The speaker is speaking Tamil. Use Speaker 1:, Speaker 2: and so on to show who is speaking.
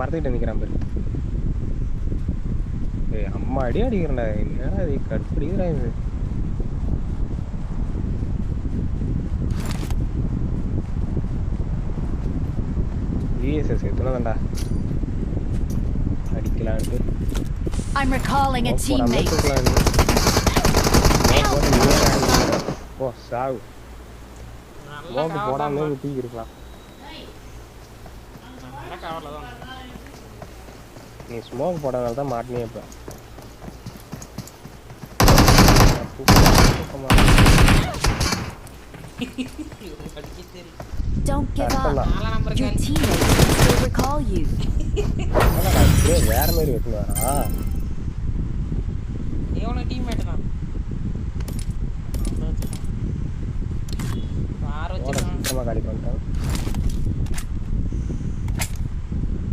Speaker 1: மரத்துக்கிட்ட நிற்கிறான் பேர். ஏய் அம்மா அடி அடிக்கிறேன்டா. என்னடா இது கடுப்பிடிக்கிறா இது. விஎஸ்எஸ் எத்தனைதான்டா அடிக்கலான்ட்டு.
Speaker 2: I'm recalling a teammate.
Speaker 1: ஓ சாவு. மோக்கு போடாமலே தூக்கி இருக்கலாம். நீ ஸ்மோக் போடாதனால தான் மாட்டினே இப்போ.
Speaker 2: Don't give up. Your teammates can still recall you.
Speaker 1: வேற மாதிரி வெட்டுவாரா?
Speaker 3: எவனோ டீம்மேட் தான். வார வச்சிருக்கான்.
Speaker 1: சுத்தமா காலி பண்ணிட்டான்.